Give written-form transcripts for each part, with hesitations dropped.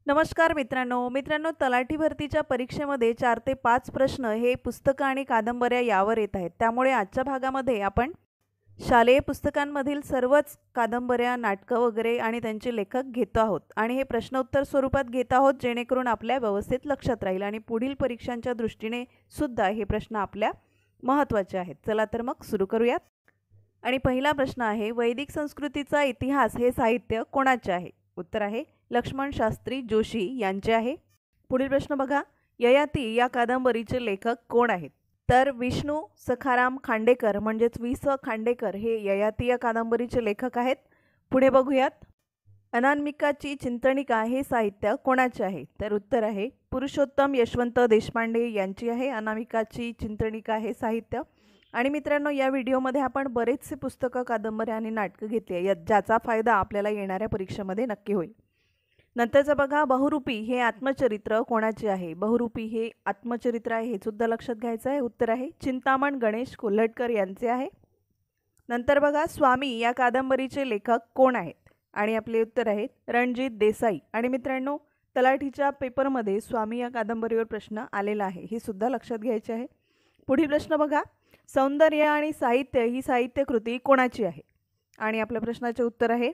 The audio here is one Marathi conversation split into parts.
नमस्कार मित्रांनो, तलाठी भरतीच्या परीक्षेमध्ये 4 ते 5 प्रश्न हे पुस्तकं आणि कादंबऱ्या यावर येत आहेत. त्यामुळे आजच्या भागामध्ये आपण शालेय पुस्तकांमधील सर्वच कादंबऱ्या, नाटकं वगैरे आणि त्यांचे लेखक घेतो आहोत आणि हे प्रश्नोत्तर स्वरूपात घेत आहोत, जेणेकरून आपल्या व्यवस्थित लक्षात राहील आणि पुढील परीक्षांच्या दृष्टीने सुद्धा हे प्रश्न आपल्या महत्त्वाचे आहेत. चला तर मग सुरू करूयात. आणि पहिला प्रश्न आहे, वैदिक संस्कृतीचा इतिहास हे साहित्य कोणाचे आहे? उत्तर आहे लक्ष्मण शास्त्री जोशी यांचे आहे. पुढील प्रश्न बघा, ययाती या कादंबरीचे लेखक कोण आहेत? तर विष्णू सखाराम खांडेकर म्हणजेच वि. स. खांडेकर हे ययाती या कादंबरीचे लेखक आहेत. पुढे बघूयात, अनामिकाची चिंतनिका हे साहित्य कोणाचे आहे? तर उत्तर आहे पुरुषोत्तम यशवंत देशपांडे यांची आहे अनामिकाची चिंतनिका हे साहित्य. आणि मित्रांनो, या व्हिडिओमध्ये आपण बरेचसे पुस्तकं, कादंबऱ्या आणि नाटकं घेतली, ज्याचा फायदा आपल्याला येणाऱ्या परीक्षेमध्ये नक्की होईल. नंतरचं बघा, बहुरूपी हे आत्मचरित्र कोणाचे आहे? बहुरूपी हे आत्मचरित्र आहे, हे सुद्धा लक्षात घ्यायचं आहे. उत्तर आहे चिंतामण गणेश कोल्हटकर यांचे आहे. नंतर बघा, स्वामी या कादंबरीचे लेखक कोण आहेत? आणि आपले उत्तर आहेत रणजित देसाई. आणि मित्रांनो, तलाठीच्या पेपरमध्ये स्वामी या कादंबरीवर प्रश्न आलेला आहे, हे सुद्धा लक्षात घ्यायचे आहे. पुढील प्रश्न बघा, सौंदर्य आणि साहित्य ही साहित्यकृती कोणाची आहे? आणि आपल्या प्रश्नाचे उत्तर आहे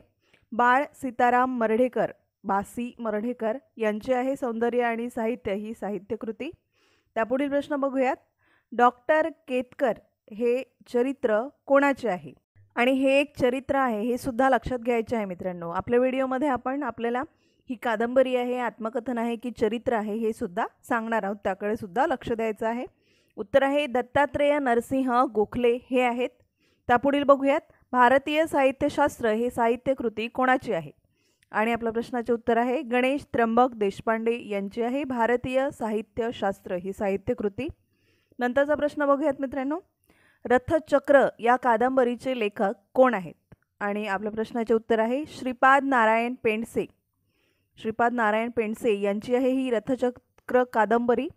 बाळ सीताराम मर्ढेकर, बासी मर्ढेकर यांचे आहे सौंदर्य आणि साहित्य ही साहित्यकृती. त्यापुढील प्रश्न बघूयात, डॉक्टर केतकर हे चरित्र कोणाचे आहे? आणि हे एक चरित्र आहे, हे सुद्धा लक्षात घ्यायचे आहे मित्रांनो. आपल्या व्हिडिओमध्ये आपण आपल्याला ही कादंबरी आहे, आत्मकथन आहे की चरित्र आहे हे सुद्धा सांगणार आहोत, त्याकडे सुद्धा लक्ष द्यायचं आहे. उत्तर आहे दत्तात्रेय नरसिंह गोखले हे आहेत. त्यापुढील बघूयात, भारतीय साहित्यशास्त्र हे साहित्यकृती कोणाची आहे? आणि आपल्या प्रश्नाचे उत्तर आहे गणेश त्र्यंबक देशपांडे यांची आहे भारतीय साहित्यशास्त्र ही साहित्यकृती. नंतरचा प्रश्न बघूयात मित्रांनो, रथचक्र या कादंबरीचे लेखक कोण आहेत? आणि आपल्या प्रश्नाचे उत्तर आहे श्रीपाद नारायण पेंडसे. श्रीपाद नारायण पेंडसे यांची आहे ही रथचक्र कादंबरी.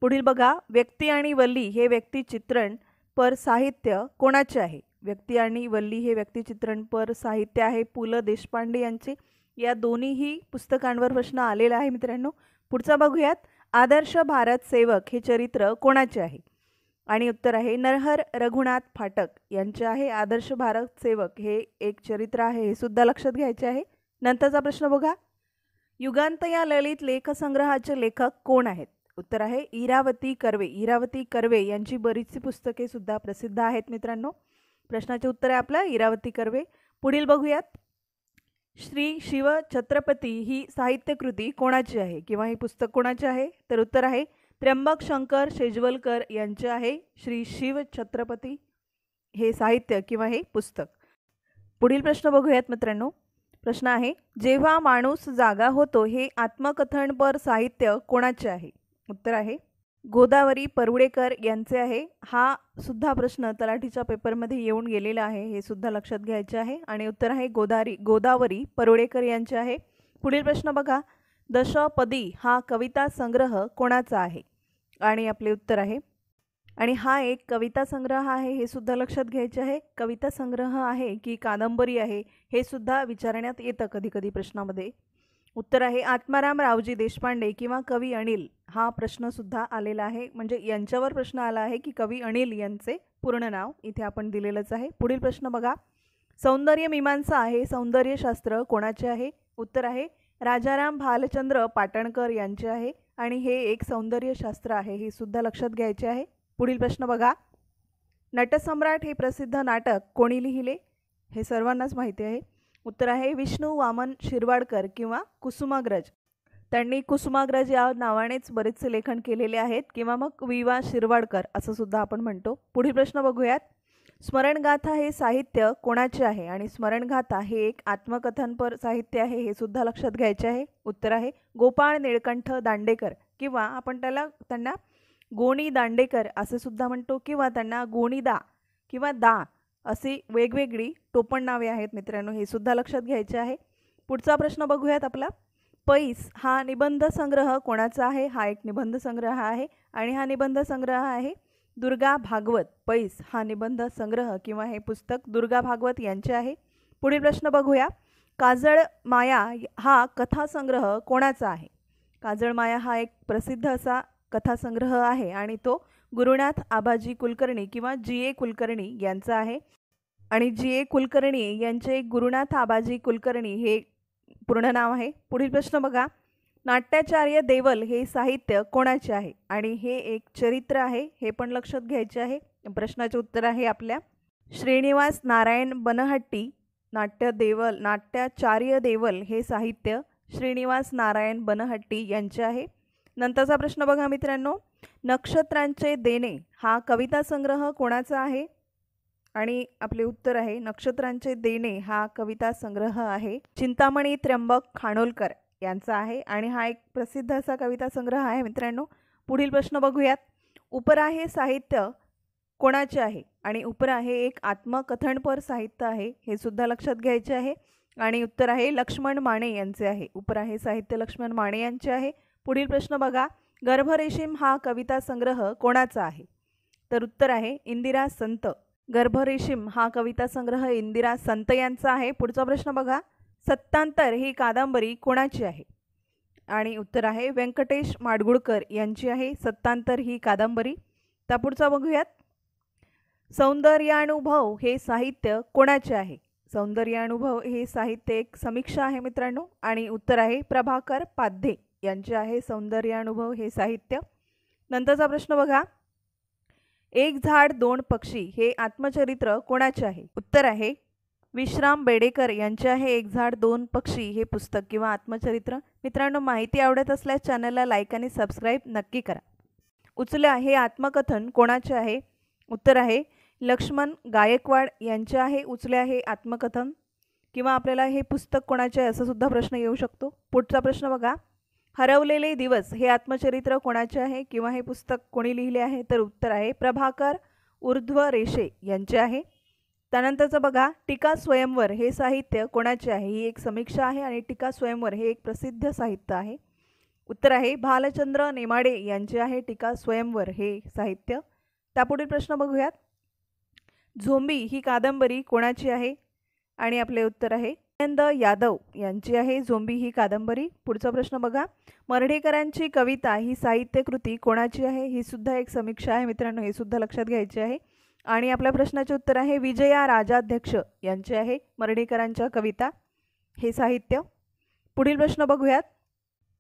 पुढील बघा, व्यक्ती आणि वल्ली हे व्यक्तिचित्रण पर साहित्य कोणाचे आहे? व्यक्ती आणि वल्ली हे व्यक्तिचित्रण पर साहित्य आहे पु. ल. देशपांडे यांचे. या दोन्हीही पुस्तकांवर प्रश्न आलेला आहे मित्रांनो. पुढचा बघूयात, आदर्श भारत सेवक हे चरित्र कोणाचे आहे? आणि उत्तर आहे नरहर रघुनाथ फाटक यांचे आहे आदर्श भारत सेवक हे एक चरित्र आहे, हे सुद्धा लक्षात घ्यायचे आहे. नंतरचा प्रश्न बघा, युगांत या ललित लेखसंग्रहाचे लेखक कोण आहेत? उत्तर आहे इरावती कर्वे. इरावती कर्वे यांची बरीचशी पुस्तके सुद्धा प्रसिद्ध आहेत मित्रांनो. प्रश्नाचे उत्तर आहे आपलं इरावती कर्वे. पुढील बघूयात, श्री शिव छत्रपती ही साहित्यकृती कोणाची आहे किंवा हे पुस्तक कोणाचे आहे? तर उत्तर आहे त्र्यंबक शंकर शेजवलकर यांचे आहे श्री शिव छत्रपती हे साहित्य किंवा हे पुस्तक. पुढील प्रश्न बघूयात मित्रांनो. प्रश्न आहे, जेव्हा माणूस जागा होतो हे आत्मकथनपर साहित्य कोणाचे आहे? उत्तर आहे गोदावरी परुळेकर यांचे आहे. हा सुद्धा प्रश्न तलाठीच्या पेपरमध्ये येऊन गेलेला आहे, हे सुद्धा लक्षात घ्यायचे आहे. आणि उत्तर आहे गोदावरी परुळेकर यांचे आहे. पुढील प्रश्न बघा, दशपदी हा कविता संग्रह कोणाचा आहे? आणि आपले उत्तर आहे, आणि हा एक कविता संग्रह आहे, हे सुद्धा लक्षात घ्यायचे आहे. कविता संग्रह आहे की कादंबरी आहे हे सुद्धा विचारण्यात येतं कधी कधी प्रश्नामध्ये. उत्तर आहे आत्माराम रावजी देशपांडे किंवा कवी अनिल. हा प्रश्न सुद्धा आलेला आहे, म्हणजे यांच्यावर प्रश्न आला आहे की कवी अनिल यांचे पूर्ण नाव इथे आपण दिलेलंच आहे. पुढील प्रश्न बघा, सौंदर्य मीमांसा हे सौंदर्यशास्त्र कोणाचे आहे? उत्तर आहे राजाराम भालचंद्र पाटणकर यांचे आहे आणि हे एक सौंदर्यशास्त्र आहे, हे सुद्धा लक्षात घ्यायचे आहे. पुढील प्रश्न बघा, नटसम्राट हे प्रसिद्ध नाटक कोणी लिहिले? हे सर्वांनाच माहिती आहे. उत्तर आहे विष्णू वामन शिरवाडकर किंवा कुसुमाग्रज. त्यांनी कुसुमाग्रज या नावानेच बरेचसे लेखन केलेले आहेत किंवा मग विवा शिरवाडकर असं सुद्धा आपण म्हणतो. पुढील प्रश्न बघूयात, स्मरणगाथा हे साहित्य कोणाचे आहे? आणि स्मरणगाथा हे एक आत्मकथनपर साहित्य आहे, हे सुद्धा लक्षात घ्यायचे आहे. उत्तर आहे गोपाळ निळकंठ दांडेकर किंवा आपण त्यांना गोणी दांडेकर असे सुद्धा म्हणतो किंवा त्यांना गोणीदा किंवा दा अशी वेगवेगळी टोपण नावे आहेत मित्रांनो, हे सुद्धा लक्षात घ्यायचे आहे. पुढचा प्रश्न बघूयात आपला, पैस हा निबंध संग्रह कोणाचा आहे? हा एक निबंध संग्रह आहे आणि हा निबंध संग्रह आहे दुर्गा भागवत. पैस हा निबंध संग्रह किंवा हे पुस्तक दुर्गा भागवत यांचे आहे. पुढील प्रश्न बघूया, काजळ माया हा कथासंग्रह कोणाचा आहे? काजळमाया हा एक प्रसिद्ध असा कथासंग्रह आहे आणि तो गुरुनाथ आबाजी कुलकर्णी किंवा जी.ए. कुलकर्णी यांचा आहे आणि जी.ए. कुलकर्णी यांचे गुरुनाथ आबाजी कुलकर्णी हे पूर्ण नाव आहे. पुढील प्रश्न बघा, नाट्याचार्य देवल हे साहित्य कोणाचे आहे आणि हे एक चरित्र आहे, हे पण लक्षात घ्यायचे आहे. प्रश्नाचे उत्तर आहे आपल्या श्रीनिवास नारायण बनहट्टी. नाट्याचार्य देवल हे साहित्य श्रीनिवास नारायण बनहट्टी यांचे आहे. नंतरचा प्रश्न बघा मित्रांनो, नक्षत्रांचे देणे हा कविता संग्रह कोणाचा आहे आणि आपले उत्तर आहे नक्षत्रांचे देणे हा कविता संग्रह आहे चिंतामणी त्र्यंबक खानोलकर यांचा आहे आणि हा एक प्रसिद्ध असा कविता संग्रह आहे मित्रांनो. पुढील प्रश्न बघूयात, उपरा हे साहित्य कोणाचे आहे आणि उपरा हे एक आत्मकथनपर साहित्य आहे, हे सुद्धा लक्षात घ्यायचे आहे आणि उत्तर आहे लक्ष्मण माने यांचे आहे. उपरा हे साहित्य लक्ष्मण माने यांचे आहे. पुढील प्रश्न बघा, गर्भरेशीम हा कविता संग्रह कोणाचा आहे तर उत्तर आहे इंदिरा संत. गर्भरेशीम हा कविता संग्रह इंदिरा संत यांचा आहे. पुढचा प्रश्न बघा, सत्तांतर ही कादंबरी कोणाची आहे आणि उत्तर आहे व्यंकटेश माडगुळकर यांची आहे सत्तांतर ही कादंबरी. त्यापुढचा बघूयात, सौंदर्यानुभव हे साहित्य कोणाचे आहे. सौंदर्यानुभव हे साहित्य एक समीक्षा आहे मित्रांनो आणि उत्तर आहे प्रभाकर पाध्ये यांचे आहे सौंदर्यानुभव हे साहित्य. नंतरचा प्रश्न बघा, एक झाड दोन पक्षी हे आत्मचरित्र कोणाचे आहे. उत्तर आहे विश्राम बेडेकर यांचे आहे एक झाड दोन पक्षी हे पुस्तक किंवा आत्मचरित्र. मित्रांनो, माहिती आवडत असल्यास चॅनलला लाईक आणि सबस्क्राईब नक्की करा. उचल्या हे आत्मकथन कोणाचे आहे. उत्तर आहे लक्ष्मण गायकवाड यांचे आहे उचल्या हे आत्मकथन किंवा आपल्याला हे पुस्तक कोणाचे आहे असा सुद्धा प्रश्न येऊ शकतो. पुढचा प्रश्न बघा, हरवलेले दिवस हे आत्मचरित्र कोणाचे आहे किंवा हे पुस्तक कोणी लिहिले आहे तर उत्तर आहे प्रभाकर ऊर्ध्व रेषे यांचे आहे. त्यानंतरचं बघा, टीका स्वयंवर हे साहित्य कोणाचे आहे. ही एक समीक्षा आहे आणि टीका स्वयंवर हे एक प्रसिद्ध साहित्य आहे. उत्तर आहे भालचंद्र नेमाडे यांचे आहे टीका स्वयंवर हे साहित्य. त्यापुढील प्रश्न बघूयात, झोंबी ही कादंबरी कोणाची आहे आणि आपले उत्तर आहे आनंद यादव यांची आहे झोंबी ही कादंबरी. पुढचा प्रश्न बघा, मर्ढेकरांची कविता ही साहित्यकृती कोणाची आहे. ही सुद्धा एक समीक्षा आहे मित्रांनो, हे सुद्धा लक्षात घ्यायचे आहे आणि आपल्या प्रश्नाचे उत्तर आहे विजया राजाध्यक्ष यांचे आहे मर्ढेकरांच्या कविता हे साहित्य. पुढील प्रश्न बघूयात,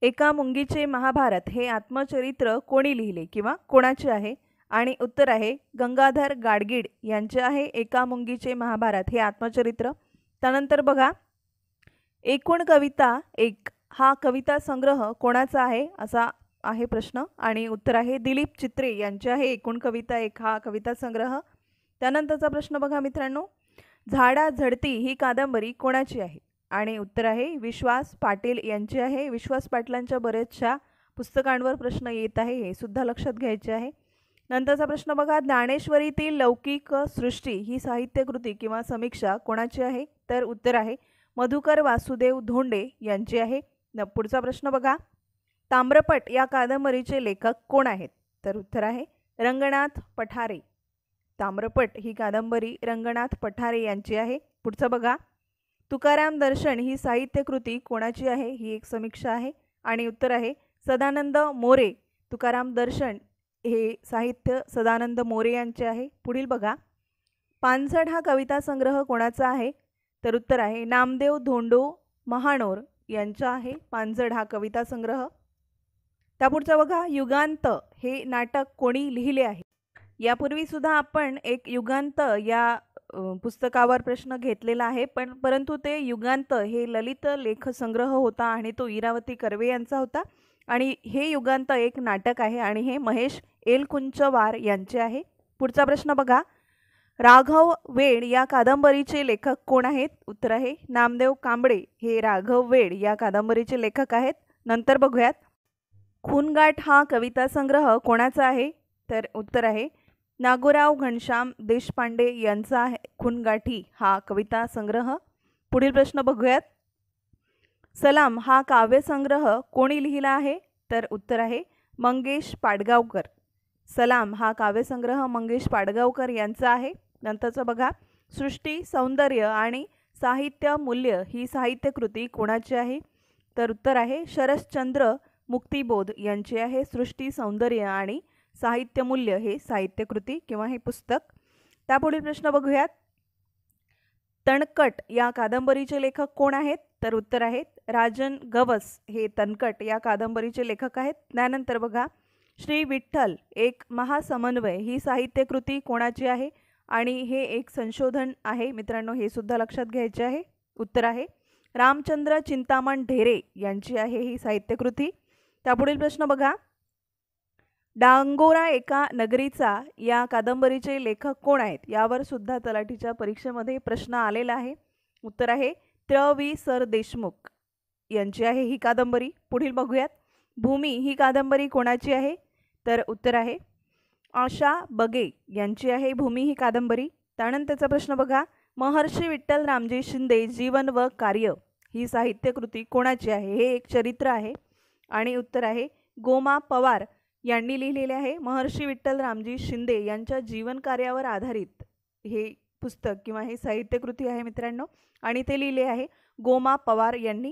एका मुंगीचे महाभारत हे आत्मचरित्र कोणी लिहिले किंवा कोणाचे आहे आणि उत्तर आहे गंगाधर गाडगीळ यांचे आहे एका मुंगीचे महाभारत हे आत्मचरित्र. त्यानंतर बघा, एकूण कविता एक हा कविता संग्रह कोणाचा आहे असा आहे प्रश्न आणि उत्तर आहे दिलीप चित्रे यांचे आहे एकूण कविता एक हा कविता संग्रह. त्यानंतरचा प्रश्न बघा मित्रांनो, झाडा झडती ही कादंबरी कोणाची आहे आणि उत्तर आहे विश्वास पाटील यांची आहे. विश्वास पाटलांच्या बऱ्याचशा पुस्तकांवर प्रश्न येत आहे, हे सुद्धा लक्षात घ्यायचे आहे. नंतरचा प्रश्न बघा, ज्ञानेश्वरीतील लौकिक सृष्टी ही साहित्यकृती किंवा समीक्षा कोणाची आहे तर उत्तर आहे मधुकर वासुदेव धोंडे यांचे आहे. पुढचा प्रश्न बघा, ताम्रपट या कादंबरीचे लेखक कोण आहेत तर उत्तर आहे रंगनाथ पठारे. ताम्रपट ही कादंबरी रंगनाथ पठारे यांची आहे. पुढचा बघा, तुकाराम दर्शन ही साहित्यकृती कोणाची आहे. ही एक समीक्षा आहे आणि उत्तर आहे सदानंद मोरे. तुकाराम दर्शन हे साहित्य सदानंद मोरे यांचे आहे. पुढील बघा, पानझड हा कविता संग्रह कोणाचा आहे तर उत्तर आहे नामदेव धोंडो महानोर यांचा आहे पानझड हा कविता संग्रह. त्यापुढचा बघा, युगांत हे नाटक कोणी लिहिले आहे. यापूर्वी सुद्धा आपण एक युगांत या पुस्तकावर प्रश्न घेतलेला आहे, परंतु ते युगांत हे ललित लेखसंग्रह होता आणि तो इरावती कर्वे यांचा होता आणि हे युगांत एक नाटक आहे आणि हे महेश एलकुंचवार यांचे आहे. पुढचा प्रश्न बघा, राघव वेड या कादंबरीचे लेखक कोण आहेत. उत्तर आहे नामदेव कांबळे हे राघव वेड या कादंबरीचे लेखक आहेत. नंतर बघूयात, खूनगाठ हा कविता संग्रह कोणाचा आहे तर उत्तर आहे नागोराव घनश्याम देशपांडे यांचा आहे खूनगाठी हा कविता संग्रह. पुढील प्रश्न बघूयात, सलाम हा काव्यसंग्रह कोणी लिहिला आहे तर उत्तर आहे मंगेश पाडगावकर. सलाम हा काव्यसंग्रह मंगेश पाडगावकर यांचा आहे. नंतरचं बघा, सृष्टी सौंदर्य आणि साहित्य मूल्य ही साहित्यकृती कोणाची आहे तर उत्तर आहे शरश्चंद्र मुक्तिबोध यांची आहे सृष्टी सौंदर्य आणि साहित्यमूल्य हे साहित्यकृती किंवा हे पुस्तक. त्यापुढील प्रश्न बघूयात. तणकट या कादंबरीचे लेखक कोण आहेत? तर उत्तर आहेत राजन गवस हे तणकट या कादंबरीचे लेखक आहेत. त्यानंतर बघा श्री विठ्ठल एक महासमन्वय ही साहित्यकृती कोणाची आहे? आणि हे एक संशोधन आहे मित्रांनो, हे सुद्धा लक्षात घ्यायचे आहे. उत्तर आहे रामचंद्र चिंतामण ढेरे यांची आहे ही साहित्यकृती. त्यापुढील प्रश्न बघा. डांगोरा एका नगरीचा या कादंबरीचे लेखक कोण आहेत? यावर सुद्धा तलाठीच्या परीक्षेमध्ये प्रश्न आलेला आहे. उत्तर आहे त्र.वी. सरदेशमुख यांची आहे ही कादंबरी. पुढील बघूयात. भूमी ही कादंबरी कोणाची आहे? तर उत्तर आहे आशा बगे यांची आहे भूमी ही कादंबरी. त्यानंतरचा प्रश्न बघा. महर्षी विठ्ठल रामजी शिंदे जीवन व कार्य ही साहित्यकृती कोणाची आहे? हे एक चरित्र आहे आणि उत्तर आहे गोमा पवार यांनी लिहिलेले आहे. महर्षी विठ्ठल रामजी शिंदे यांच्या जीवन कार्यावर आधारित हे पुस्तक किंवा हे साहित्यकृती आहे मित्रांनो, आणि ते लिहिले आहे गोमा पवार यांनी.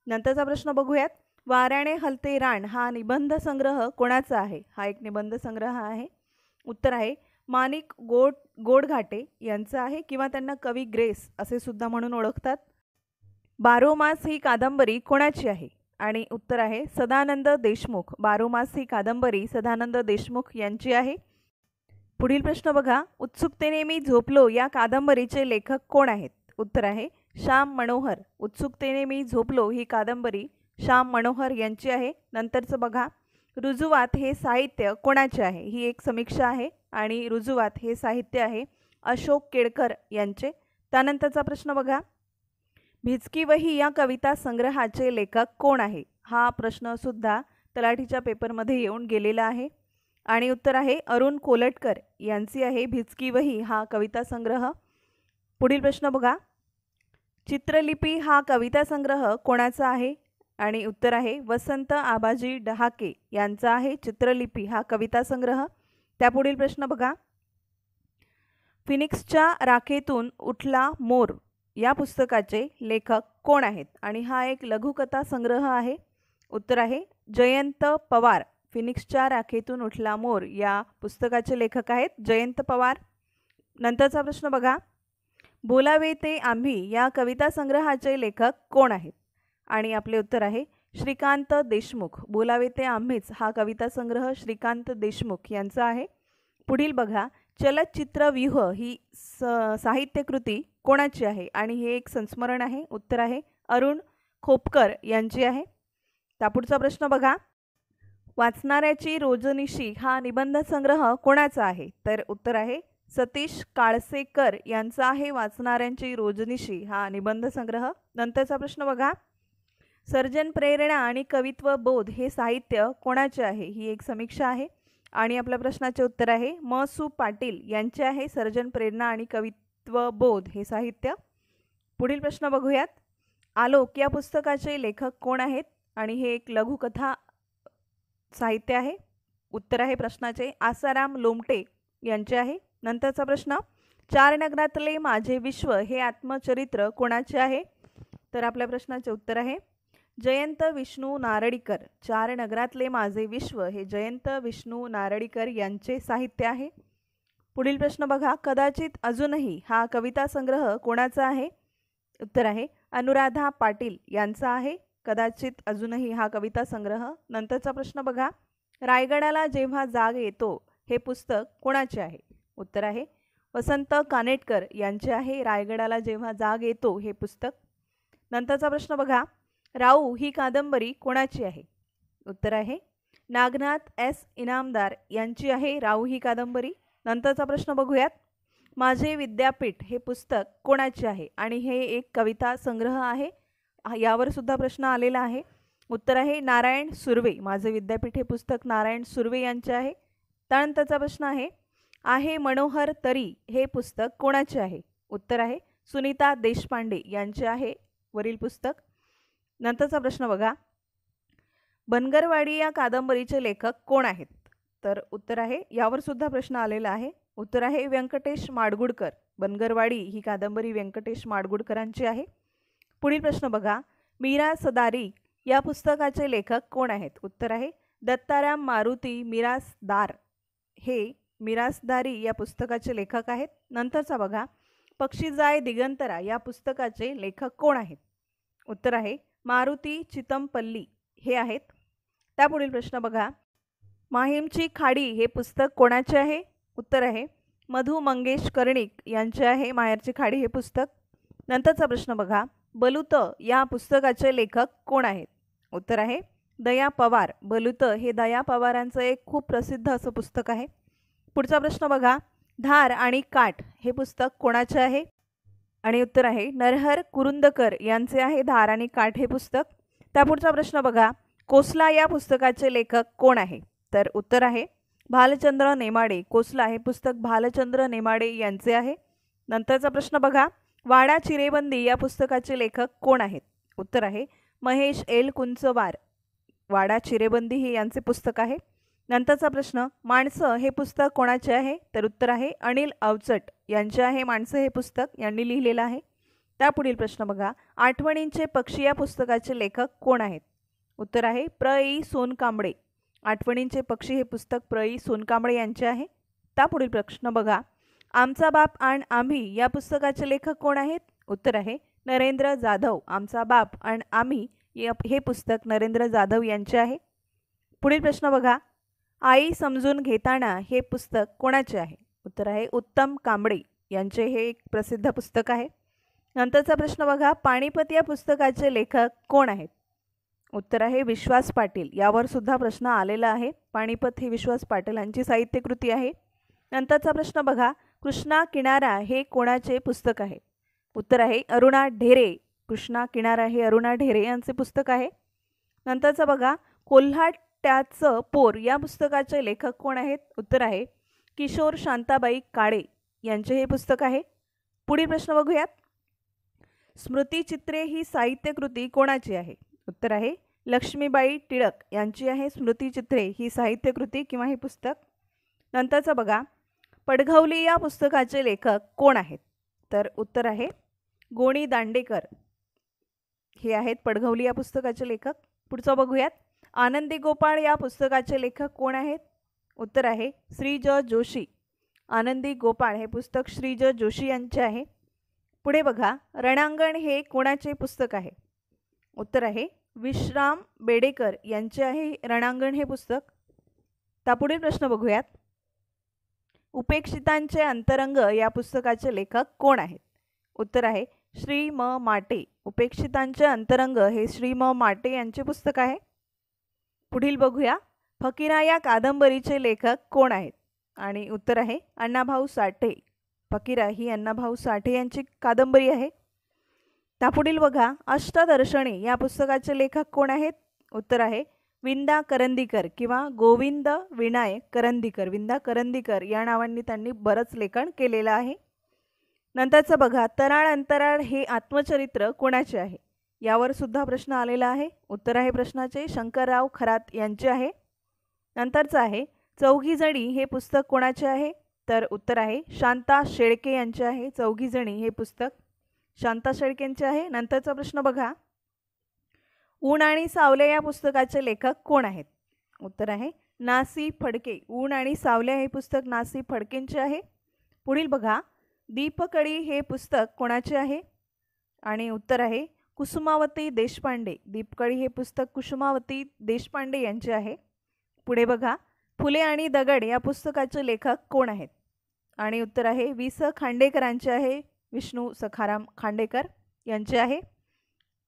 नंतरचा प्रश्न बघूयात. वाऱ्याने हलते रान हा निबंध संग्रह कोणाचा आहे? हा एक निबंध संग्रह आहे. उत्तर आहे माणिक गोडघाटे यांचं आहे किंवा त्यांना कवी ग्रेस असे सुद्धा म्हणून ओळखतात. बारोमास ही कादंबरी कोणाची आहे? आणि उत्तर आहे सदानंद देशमुख. बारोमास ही कादंबरी सदानंद देशमुख यांची आहे. पुढील प्रश्न बघा. उत्सुकतेने मी झोपलो या कादंबरीचे लेखक कोण आहेत? उत्तर आहे श्याम मनोहर. उत्सुकतेने मी झोपलो ही कादंबरी श्याम मनोहर यांची आहे. नंतरचं बघा. रुजुवात हे साहित्य कोणाचे आहे? ही एक समीक्षा आहे आणि रुजुवात हे साहित्य आहे अशोक केळकर यांचे. त्यानंतरचा प्रश्न बघा. भिचकी वही या कविता संग्रहाचे लेखक कोण आहे? हा प्रश्न सुद्धा तलाठीच्या पेपरमध्ये येऊन गेलेला आहे आणि उत्तर आहे अरुण कोलटकर यांची आहे भिचकी वही हा कविता संग्रह. पुढील प्रश्न बघा. चित्रलिपी हा कविता संग्रह कोणाचा आहे? आणि उत्तर आहे वसंत आबाजी डहाके यांचा आहे चित्रलिपी हा कविता संग्रह. त्यापुढील प्रश्न बघा. फिनिक्सच्या राखेतून उठला मोर या पुस्तकाचे लेखक कोण आहेत? आणि हा एक लघुकथा संग्रह आहे. उत्तर आहे जयंत पवार. फिनिक्सच्या राखेतून उठला मोर या पुस्तकाचे लेखक आहेत जयंत पवार. नंतरचा प्रश्न बघा. बोलावे ते आम्ही या कविता संग्रहाचे लेखक कोण आहेत? आणि आपले उत्तर आहे श्रीकांत देशमुख. बोलावे ते आम्हीच हा कविता संग्रह श्रीकांत देशमुख यांचा आहे. पुढील बघा. चलचित्रव्यूह ही साहित्यकृती कोणाची आहे? आणि हे एक संस्मरण आहे. उत्तर आहे अरुण खोपकर यांची आहे. त्यापुढचा प्रश्न बघा. वाचणाऱ्याची रोजनिशी हा निबंध संग्रह कोणाचा आहे? तर उत्तर आहे सतीश काळसेकर यांचा आहे वाचणाऱ्यांची रोजनिशी हा निबंध संग्रह. नंतरचा प्रश्न बघा. सर्जन प्रेरणा आणि कवित्व बोध हे साहित्य कोणाचे आहे? ही एक समीक्षा आहे आणि आपल्या प्रश्नाचे उत्तर आहे म. सु. पाटील यांचे आहे सर्जन प्रेरणा आणि कवित्व बोध हे साहित्य. पुढील प्रश्न बघूयात. आलोक या पुस्तकाचे लेखक कोण आहेत? आणि हे एक लघुकथा साहित्य आहे. उत्तर आहे प्रश्नाचे आसाराम लोमटे यांचे आहे. नंतरचा प्रश्न. चार नगरातले माझे विश्व हे आत्मचरित्र कोणाचे आहे? तर आपल्या प्रश्नाचे उत्तर आहे जयंत विष्णू नारळीकर. चार नगरातले माझे विश्व हे जयंत विष्णू नारळीकर यांचे साहित्य आहे. पुढील प्रश्न बघा. कदाचित अजूनही हा कविता संग्रह कोणाचा आहे? उत्तर आहे अनुराधा पाटील यांचा आहे कदाचित अजूनही हा कविता संग्रह. नंतरचा प्रश्न बघा. रायगडाला जेव्हा जाग येतो हे पुस्तक कोणाचे आहे? उत्तर आहे वसंत कानेटकर यांचे आहे रायगडाला जेव्हा जाग येतो हे पुस्तक. नंतरचा प्रश्न बघा. राऊ ही कादंबरी कोणाची आहे? उत्तर आहे नागनाथ एस इनामदार यांची आहे राऊ ही कादंबरी. नंतरचा प्रश्न बघूयात. माझे विद्यापीठ हे पुस्तक कोणाचे आहे? आणि हे एक कविता संग्रह आहे. यावर सुद्धा प्रश्न आलेला आहे. उत्तर आहे नारायण सुर्वे. माझे विद्यापीठ हे पुस्तक नारायण सुर्वे यांचे आहे. त्यानंतरचा प्रश्न आहे मनोहर तरी हे पुस्तक कोणाचे आहे? उत्तर आहे सुनीता देशपांडे यांचे आहे वरील पुस्तक. नंतरचा प्रश्न बघा. बनगरवाडी या कादंबरीचे लेखक कोण आहेत? तर उत्तर आहे यावर सुद्धा प्रश्न आलेला आहे. उत्तर आहे व्यंकटेश माडगुळकर. बनगरवाडी ही कादंबरी व्यंकटेश माडगुळकरांची आहे. पुढील प्रश्न बघा. मीरा सदारी या पुस्तकाचे लेखक कोण आहेत? उत्तर आहे दत्ताराम मारुती मिरासदार, हे मिरासदारी या पुस्तकाचे लेखक आहेत. नंतरचा बघा, पक्षी जाय दिगंतरा या पुस्तकाचे लेखक कोण आहेत? उत्तर आहे मारुती चितमपल्ली हे आहेत. त्यापुढील प्रश्न बघा, माहीमची खाडी हे पुस्तक कोणाचे आहे? उत्तर आहे मधु मंगेश कर्णिक यांचे आहे माहेरची खाडी हे पुस्तक. नंतरचा प्रश्न बघा, बलुत या पुस्तकाचे लेखक कोण आहेत? उत्तर आहे दया पवार. बलुत हे दया पवारांचं एक खूप प्रसिद्ध असं पुस्तक आहे. पुढचा प्रश्न बघा, धार आणि काठ हे पुस्तक कोणाचे आहे? आणि उत्तर आहे नरहर कुरुंदकर यांचे आहे धार आणि काठ हे पुस्तक. त्यापुढचा प्रश्न बघा, कोसला या पुस्तकाचे लेखक कोण आहे? तर उत्तर आहे भालचंद्र नेमाडे. कोसला हे पुस्तक भालचंद्र नेमाडे यांचे आहे. नंतरचा प्रश्न बघा, वाडा चिरेबंदी या पुस्तकाचे लेखक कोण आहेत? उत्तर आहे महेश एल कुंचवार. वाडा चिरेबंदी हे यांचे पुस्तक आहे. नंतरचा प्रश्न, माणसं हे पुस्तक कोणाचे आहे? तर उत्तर आहे अनिल अवचट यांचे आहे माणसं हे पुस्तक, यांनी लिहिलेलं आहे. त्यापुढील प्रश्न बघा, आठवणींचे पक्षी या पुस्तकाचे लेखक कोण आहेत? उत्तर आहे प्र इ सोनकांबळे. आठवणींचे पक्षी हे पुस्तक प्र इ सोनकांबळे यांचे आहे. त्यापुढील प्रश्न बघा, आमचा बाप आणि आम्ही या पुस्तकाचे लेखक कोण आहेत? उत्तर आहे नरेंद्र जाधव. आमचा बाप आणि आम्ही हे पुस्तक नरेंद्र जाधव यांचे आहे. पुढील प्रश्न बघा, आई समजून घेताना हे पुस्तक कोणाचे आहे? उत्तर आहे उत्तम कांबळे यांचे हे एक प्रसिद्ध पुस्तक आहे. नंतरचा प्रश्न बघा, पानिपत या पुस्तकाचे लेखक कोण आहेत? उत्तर आहे विश्वास पाटील. यावर सुद्धा प्रश्न आलेला आहे. पानिपत ही विश्वास पाटील यांची साहित्यकृती आहे. नंतरचा प्रश्न बघा, कृष्णा किनारा हे कोणाचे पुस्तक आहे? उत्तर आहे अरुणा ढेरे. कृष्णा किनारा हे अरुणा ढेरे यांचे पुस्तक आहे. नंतरचा बघा, कोल्हाट्याचं पोर या पुस्तकाचे लेखक कोण आहेत? उत्तर आहे किशोर शांताबाई काळे यांचे हे पुस्तक आहे. पुढील प्रश्न बघूयात, स्मृतिचित्रे ही साहित्यकृती कोणाची आहे? उत्तर आहे लक्ष्मीबाई टिळक यांची आहे स्मृतिचित्रे ही साहित्यकृती किंवा हे पुस्तक. नंतरचा बघा, पडघवली या पुस्तकाचे लेखक कोण आहेत? तर उत्तर आहे गोणी दांडेकर हे आहेत पडघवली या पुस्तकाचे लेखक. पुढचं बघूयात, आनंदी गोपाळ या पुस्तकाचे लेखक कोण आहेत? उत्तर आहे श्री ज जोशी. आनंदी गोपाळ हे पुस्तक श्री ज जोशी यांचे आहे. पुढे बघा, रणांगण हे कोणाचे पुस्तक आहे? उत्तर आहे विश्राम बेडेकर यांचे आहे रणांगण हे पुस्तक. त्यापुढील प्रश्न बघूयात, उपेक्षितांचे अंतरंग या पुस्तकाचे लेखक कोण आहेत? उत्तर आहे श्री म माटे. उपेक्षितांचे अंतरंग हे श्री म माटे यांचे पुस्तक आहे. पुढील बघूया, फकीरा या कादंबरीचे लेखक कोण आहेत? आणि उत्तर आहे अण्णाभाऊ साठे. फकीरा ही अण्णाभाऊ साठे यांची कादंबरी आहे. त्यापुढील बघा, अष्टदर्शने या पुस्तकाचे लेखक कोण आहेत? उत्तर आहे विंदा करंदीकर किंवा गोविंद विनायक करंदीकर. विंदा करंदीकर या नावांनी त्यांनी बरंच लेखन केलेलं आहे. नंतरचं बघा, तराळ अंतराळ हे आत्मचरित्र कोणाचे आहे? यावर सुद्धा प्रश्न आलेला आहे. उत्तर आहे प्रश्नाचे शंकरराव खरात यांचे आहे. नंतरचं आहे, चौघीजणी हे पुस्तक कोणाचे आहे? तर उत्तर आहे शांता शेळके यांचे आहे. चौघीजणी हे पुस्तक शांता शेळकेंचे आहे. नंतरचा प्रश्न बघा, ऊन आणि सावले या पुस्तकाचे लेखक कोण आहेत? उत्तर आहे नासी फडके. ऊन आणि सावले हे पुस्तक नासी फडकेंचे आहे. पुढील बघा, दीपकडी हे पुस्तक कोणाचे आहे? आणि उत्तर आहे कुसुमावती देशपांडे. दीपकडी हे पुस्तक कुसुमावती देशपांडे यांचे आहे. पुढे बघा, फुले आणि दगड या पुस्तकाचे लेखक कोण आहेत? आणि उत्तर आहे वि स खांडेकरांचे आहे. विष्णू सखाराम खांडेकर यांचे आहे.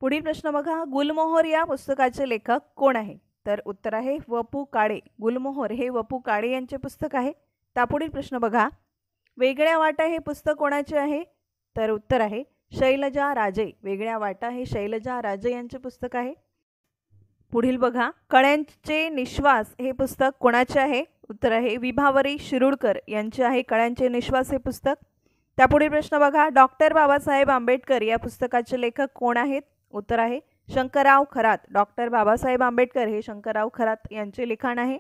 पुढील प्रश्न बघा, गुलमोहर या पुस्तकाचे लेखक कोण आहे? तर उत्तर आहे वपू काळे. गुलमोहर हे वपू काळे यांचे पुस्तक आहे. त्यापुढील प्रश्न बघा, वेगळ्या वाटा हे पुस्तक कोणाचे आहे? तर उत्तर आहे शैलजा राजे. वेगळ्या वाटा हे शैलजा राजे यांचे पुस्तक आहे. पुढील बघा, कळ्यांचे निश्वास हे पुस्तक कोणाचे आहे? उत्तर आहे विभावरी शिरूडकर यांचे आहे कळ्यांचे निश्वास हे पुस्तक. त्यापुढील प्रश्न बघा, डॉक्टर बाबासाहेब आंबेडकर या पुस्तकाचे लेखक कोण आहेत? उत्तर आहे शंकरराव खरात. डॉक्टर बाबासाहेब आंबेडकर हे शंकरराव खरात यांचे लिखाण आहे.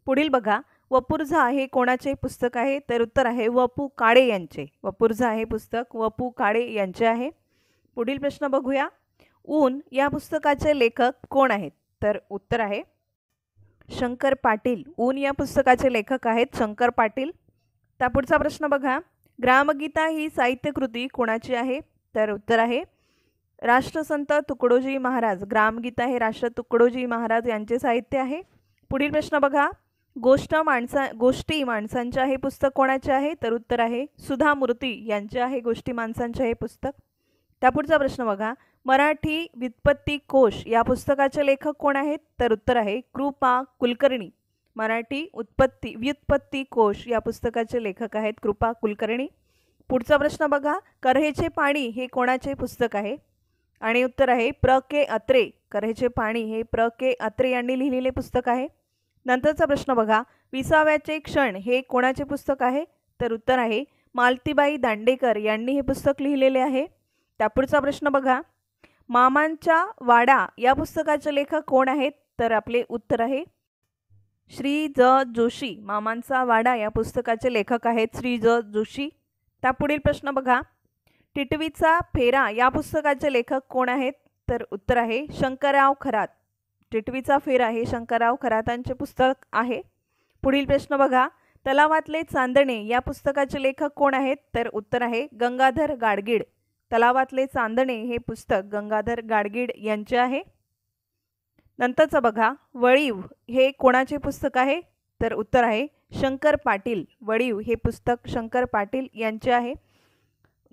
पुढील बघा, वपुर्झा हे कोणाचे पुस्तक आहे? तर उत्तर आहे वपू काळे यांचे. वपुर्झा हे पुस्तक वपू काळे यांचे आहे. पुढील प्रश्न बघूया, ऊन या पुस्तकाचे लेखक कोण आहेत? तर उत्तर आहे शंकर पाटील. ऊन या पुस्तकाचे लेखक आहेत शंकर पाटील. त्यापुढचा प्रश्न बघा, ग्रामगीता ही साहित्यकृती कोणाची आहे? तर उत्तर आहे राष्ट्रसंत तुकडोजी महाराज. ग्रामगीता हे राष्ट्र तुकडोजी महाराज यांचे साहित्य आहे. पुढील प्रश्न बघा, गोष्टी माणसांच्या हे पुस्तक कोणाचे आहे? तर उत्तर आहे सुधा मूर्ती यांचे आहे गोष्टी माणसांचे हे पुस्तक. त्यापुढचा प्रश्न बघा, मराठी व्युत्पत्ती कोश या पुस्तकाचे लेखक कोण आहेत? तर उत्तर आहे कृपा कुलकर्णी. मराठी व्युत्पत्ती कोश या पुस्तकाचे लेखक आहेत कृपा कुलकर्णी. पुढचा प्रश्न बघा, कऱ्हेचे पाणी हे कोणाचे पुस्तक आहे? आणि उत्तर आहे प्र के अत्रे. कऱ्हेचे पाणी हे प्र के अत्रे यांनी लिहिलेले पुस्तक आहे. नंतरचा प्रश्न बघा, विसाव्याचे क्षण हे कोणाचे पुस्तक आहे? तर उत्तर आहे मालतीबाई दांडेकर यांनी हे पुस्तक लिहिलेले आहे. त्यापुढचा प्रश्न बघा, मामांचा वाडा या पुस्तकाचे लेखक कोण आहेत? तर आपले उत्तर आहे श्री ज जोशी. मामांचा वाडा या पुस्तकाचे लेखक आहेत श्री ज जोशी. त्यापुढील प्रश्न बघा, टिटवीचा फेरा या पुस्तकाचे लेखक कोण आहेत? तर उत्तर आहे शंकरराव खरात. टिटवीचा फेरा हे शंकरराव खरातांचे पुस्तक आहे. पुढील प्रश्न बघा, तलावातले चांदणे या पुस्तकाचे लेखक कोण आहेत? तर उत्तर आहे गंगाधर गाडगीळ. तलावातले चांदणे हे पुस्तक गंगाधर गाडगीळ यांचे आहे. नंतरचं बघा, वळीव हे कोणाचे पुस्तक आहे? तर उत्तर आहे शंकर पाटील. वळीव हे पुस्तक शंकर पाटील यांचे आहे.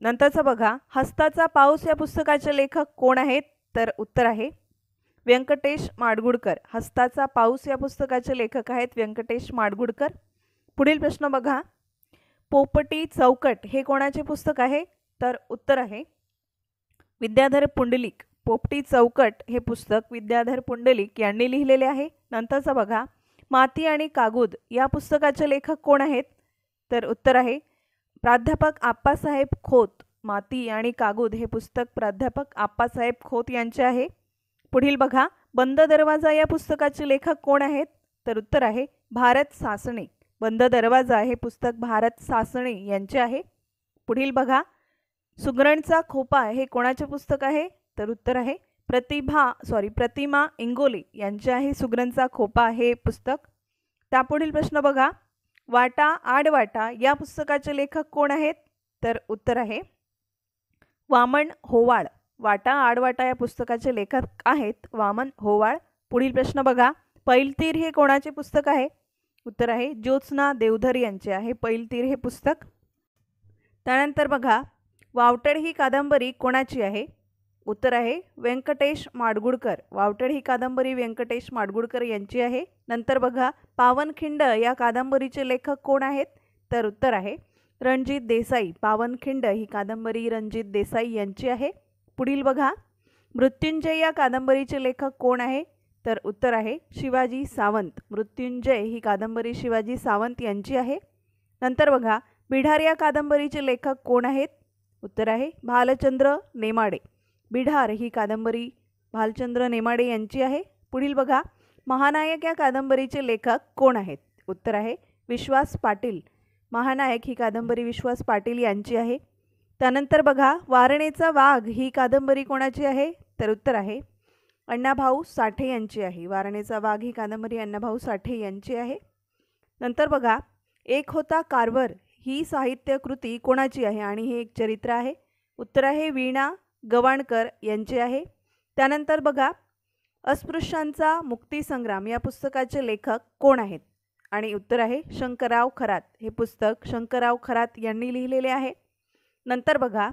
नंतरचं बघा, हस्ताचा पाऊस या पुस्तकाचे लेखक कोण आहेत? तर उत्तर आहे व्यंकटेश माडगुळकर. हस्ताचा पाऊस या पुस्तकाचे लेखक आहेत व्यंकटेश माडगुळकर. पुढील प्रश्न बघा, पोपटी चौकट हे कोणाचे पुस्तक आहे? तर उत्तर आहे विद्याधर पुंडलिक. पोपटी चौकट हे पुस्तक विद्याधर पुंडलिक यांनी लिहिलेले आहे. नंतरचं बघा, माती आणि कागद या पुस्तकाचे लेखक कोण आहेत? तर उत्तर आहे प्राध्यापक आप्पासाहेब खोत. माती आणि कागद हे पुस्तक प्राध्यापक आप्पासाहेब खोत यांचे आहे. पुढील बघा, बंद दरवाजा या पुस्तकाचे लेखक कोण आहेत? तर उत्तर आहे भारत सासणे. बंद दरवाजा हे पुस्तक भारत सासणे यांचे आहे. पुढील बघा, सुगरणचा खोपा हे कोणाचे पुस्तक आहे? तर उत्तर आहे प्रतिमा इंगोले यांचे आहे सुगरणचा खोपा हे पुस्तक. त्यापुढील प्रश्न बघा, वाटा आडवाटा या पुस्तकाचे लेखक कोण आहेत? तर उत्तर आहे वामन होवाळ. वाटा आडवाटा या पुस्तकाचे लेखक आहेत वामन होवाळ. पुढील प्रश्न बघा, पैलतीर हे कोणाचे पुस्तक आहे? उत्तर आहे ज्योत्स्ना देवधर यांचे आहे पैलतीर हे पुस्तक. त्यानंतर बघा, वावटळ ही कादंबरी कोणाची आहे? उत्तर आहे व्यंकटेश माडगुळकर. वावटळ ही कादंबरी व्यंकटेश माडगुळकर यांची आहे. नंतर बघा, पावनखिंड या कादंबरीचे लेखक कोण आहेत? तर उत्तर आहे रणजित देसाई. पावनखिंड ही कादंबरी रणजित देसाई यांची आहे. पुढील बघा, मृत्युंजय या कादंबरीचे लेखक कोण आहे? तर उत्तर आहे शिवाजी सावंत. मृत्युंजय ही कादंबरी शिवाजी सावंत यांची आहे. नंतर बघा, बिढार या कादंबरीचे लेखक कोण आहेत? उत्तर आहे भालचंद्र नेमाडे. बिढार ही कादंबरी भालचंद्र नेमाडे यांची आहे. पुढील बघा, महानायक या कादंबरीचे लेखक कोण आहेत? उत्तर आहे विश्वास पाटील. महानायक ही कादंबरी विश्वास पाटील यांची आहे. त्यानंतर बघा, वारणेचा वाघ ही कादंबरी कोणाची आहे? तर उत्तर आहे अण्णाभाऊ साठे यांची आहे. वारणेचा वाघ ही कादंबरी अण्णाभाऊ साठे यांची आहे. नंतर बघा, एक होता कारवर ही साहित्य कृती कोणाची आहे? आणि हे एक चरित्र आहे. उत्तर आहे वीणा गवाणकर यांचे आहे. त्यानंतर बघा, अस्पृश्यांचा मुक्तीसंग्राम या पुस्तकाचे लेखक कोण आहेत? आणि उत्तर आहे शंकरराव खरात. हे पुस्तक शंकरराव खरात यांनी लिहिलेले आहे. नंतर बघा,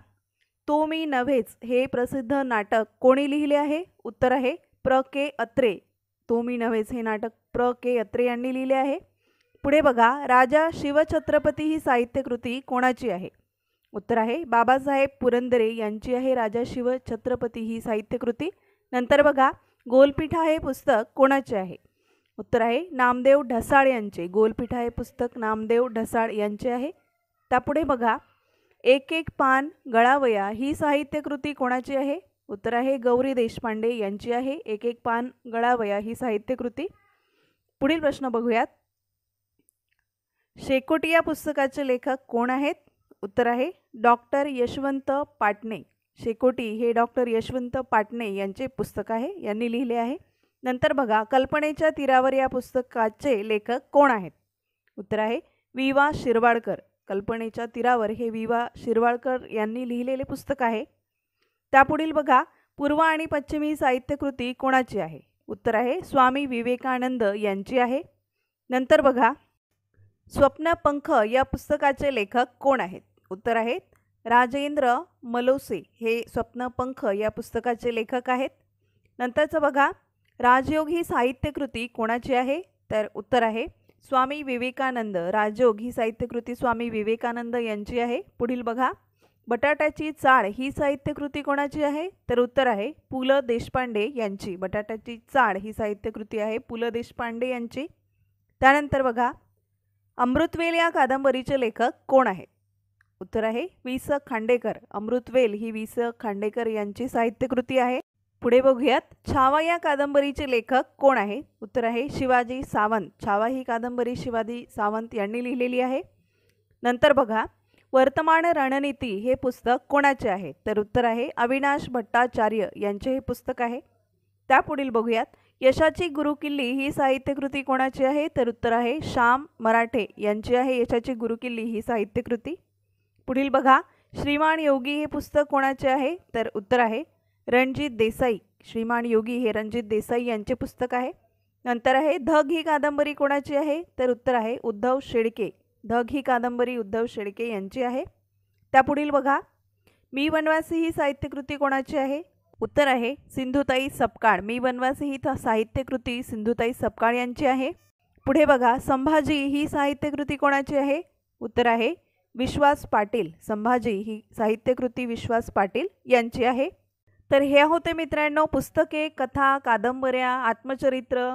तो मी नव्हेच हे प्रसिद्ध नाटक कोणी लिहिले आहे? उत्तर आहे प्र के अत्रे. तो मी नव्हेच हे नाटक प्र के अत्रे यांनी लिहिले आहे. पुढे बघा, राजा शिवछत्रपती ही साहित्यकृती कोणाची आहे? उत्तर आहे बाबासाहेब पुरंदरे यांची आहे राजा शिवछत्रपती ही साहित्यकृती. नंतर बघा, गोलपीठा हे पुस्तक कोणाचे आहे? उत्तर आहे नामदेव ढसाळ यांचे. गोलपीठा हे पुस्तक नामदेव ढसाळ यांचे आहे. त्यापुढे बघा, एक एक पान गळावया ही साहित्यकृती कोणाची आहे? उत्तर आहे गौरी देशपांडे यांची आहे एक एक पान गळावया ही साहित्यकृती. पुढील प्रश्न बघूयात, शेकोटी या पुस्तकाचे लेखक कोण आहेत? उत्तर आहे डॉक्टर यशवंत पाटणे. शेकोटी हे डॉक्टर यशवंत पाटणे यांचे पुस्तक आहे, यांनी लिहिले आहे. नंतर बघा, कल्पनेच्या तीरावर या पुस्तकाचे लेखक कोण आहेत? उत्तर आहे वि वा शिरवाडकर. कल्पनेच्या तीरावर हे वि वा शिरवाडकर यांनी लिहिलेले पुस्तक आहे. त्यापुढील बघा, पूर्व आणि पश्चिमी साहित्यकृती कोणाची आहे? उत्तर आहे स्वामी विवेकानंद यांची आहे. नंतर बघा, स्वप्नपंख या पुस्तकाचे लेखक कोण आहेत? उत्तर आहेत राजेंद्र मलोसे हे स्वप्नपंख या पुस्तकाचे लेखक आहेत. नंतरचं बघा, राजयोग ही साहित्यकृती कोणाची आहे? तर उत्तर आहे स्वामी विवेकानंद. राजयोग ही साहित्यकृती स्वामी विवेकानंद यांची आहे. पुढील बघा, बटाट्याची चाळ ही साहित्यकृती कोणाची आहे? तर उत्तर आहे पु ल देशपांडे यांची. बटाट्याची चाळ ही साहित्यकृती आहे पु ल देशपांडे यांची. त्यानंतर बघा, अमृतवेल या कादंबरीचे लेखक कोण आहेत? उत्तर आहे वि स खांडेकर. अमृतवेल ही वि स खांडेकर यांची साहित्यकृती आहे. पुढे बघूयात, छावा या कादंबरीचे लेखक कोण आहे? उत्तर आहे शिवाजी सावंत. छावा ही कादंबरी शिवाजी सावंत यांनी लिहिलेली आहे. नंतर बघा, वर्तमान रणनीती हे पुस्तक कोणाचे आहे? तर उत्तर आहे अविनाश भट्टाचार्य यांचे हे पुस्तक आहे. त्यापुढील बघूयात, यशाची गुरुकिल्ली ही साहित्यकृती कोणाची आहे? तर उत्तर आहे श्याम मराठे यांची आहे यशाची गुरुकिल्ली ही साहित्यकृती. पुढील बघा, श्रीमान योगी हे पुस्तक कोणाचे आहे? तर उत्तर आहे रणजित देसाई. श्रीमान योगी हे रणजित देसाई यांचे पुस्तक आहे. नंतर आहे धग ही कादंबरी कोणाची आहे? तर उत्तर आहे उद्धव शेळके. धग ही कादंबरी उद्धव शेळके यांची आहे. त्यापुढील बघा, मी वनवासी ही साहित्यकृती कोणाची आहे? उत्तर आहे सिंधुताई सपकाळ. मी वनवासी ही साहित्यकृती सिंधुताई सपकाळ यांची आहे. पुढे बघा, संभाजी ही साहित्यकृती कोणाची आहे? उत्तर आहे विश्वास पाटील. संभाजी ही साहित्यकृती विश्वास पाटील यांची आहे. तर हे होते मित्रांनो पुस्तके, कथा, कादंबऱ्या, आत्मचरित्र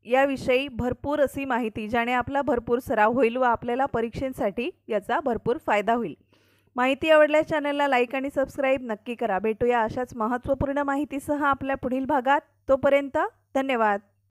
याविषयी भरपूर अशी माहिती, ज्याने आपला भरपूर सराव होईल व आपल्याला परीक्षेसाठी याचा भरपूर फायदा होईल. माहिती आवडल्यास चॅनलला लाईक आणि सबस्क्राईब नक्की करा. भेटूया अशाच महत्त्वपूर्ण माहितीसह आपल्या पुढील भागात. तोपर्यंत धन्यवाद.